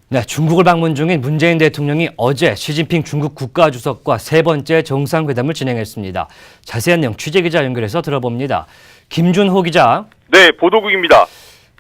네, 중국을 방문 중인 문재인 대통령이 어제 시진핑 중국 국가주석과 세 번째 정상회담을 진행했습니다. 자세한 내용 취재기자 연결해서 들어봅니다. 김준호 기자. 네, 보도국입니다.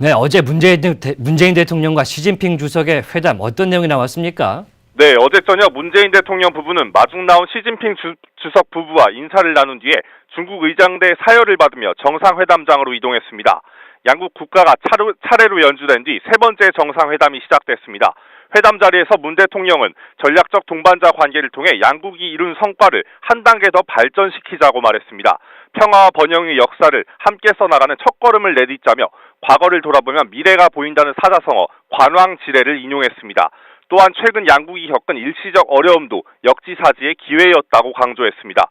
네, 어제 문재인 대통령과 시진핑 주석의 회담 어떤 내용이 나왔습니까? 네, 어제 저녁 문재인 대통령 부부는 마중 나온 시진핑 주석 부부와 인사를 나눈 뒤에 중국 의장대 사열을 받으며 정상회담장으로 이동했습니다. 양국 국가가 차례로 연주된 뒤 세 번째 정상회담이 시작됐습니다. 회담 자리에서 문 대통령은 전략적 동반자 관계를 통해 양국이 이룬 성과를 한 단계 더 발전시키자고 말했습니다. 평화와 번영의 역사를 함께 써나가는 첫걸음을 내딛자며 과거를 돌아보면 미래가 보인다는 사자성어 관왕지례를 인용했습니다. 또한 최근 양국이 겪은 일시적 어려움도 역지사지의 기회였다고 강조했습니다.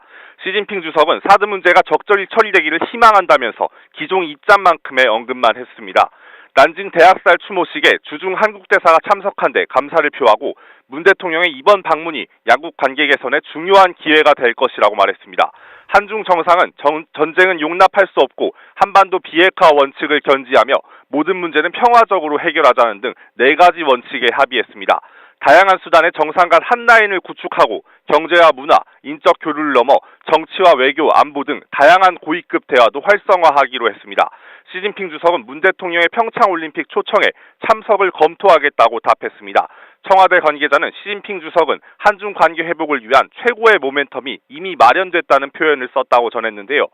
시진핑 주석은 사드 문제가 적절히 처리되기를 희망한다면서 기존 입장만큼의 언급만 했습니다. 난징 대학살 추모식에 주중 한국 대사가 참석한 데 감사를 표하고 문 대통령의 이번 방문이 양국 관계 개선에 중요한 기회가 될 것이라고 말했습니다. 한중 정상은 전쟁은 용납할 수 없고 한반도 비핵화 원칙을 견지하며 모든 문제는 평화적으로 해결하자는 등 4가지 원칙에 합의했습니다. 다양한 수단의 정상 간 한 라인을 구축하고 경제와 문화, 인적 교류를 넘어 정치와 외교, 안보 등 다양한 고위급 대화도 활성화하기로 했습니다. 시진핑 주석은 문 대통령의 평창올림픽 초청에 참석을 검토하겠다고 답했습니다. 청와대 관계자는 시진핑 주석은 한중 관계 회복을 위한 최고의 모멘텀이 이미 마련됐다는 표현을 썼다고 전했는데요.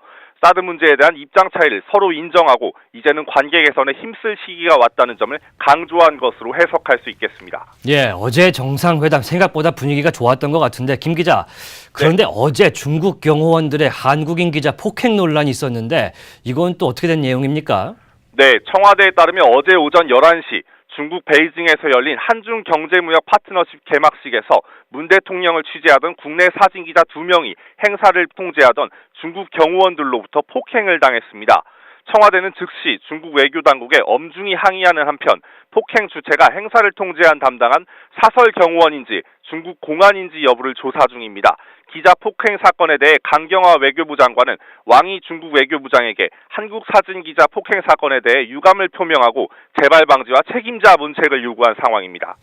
사드 문제에 대한 입장 차이를 서로 인정하고 이제는 관계 개선에 힘쓸 시기가 왔다는 점을 강조한 것으로 해석할 수 있겠습니다. 예, 어제 정상회담 생각보다 분위기가 좋았던 것 같은데 김 기자, 그런데 어제 중국 경호원들의 한국인 기자 폭행 논란이 있었는데 이건 또 어떻게 된 내용입니까? 네, 청와대에 따르면 어제 오전 11시 중국 베이징에서 열린 한중 경제무역 파트너십 개막식에서 문 대통령을 취재하던 국내 사진기자 2명이 행사를 통제하던 중국 경호원들로부터 폭행을 당했습니다. 청와대는 즉시 중국 외교당국에 엄중히 항의하는 한편 폭행 주체가 행사를 통제한 담당한 사설 경호원인지 중국 공안인지 여부를 조사 중입니다. 기자 폭행 사건에 대해 강경화 외교부 장관은 왕이 중국 외교부장에게 한국 사진 기자 폭행 사건에 대해 유감을 표명하고 재발 방지와 책임자 문책을 요구한 상황입니다.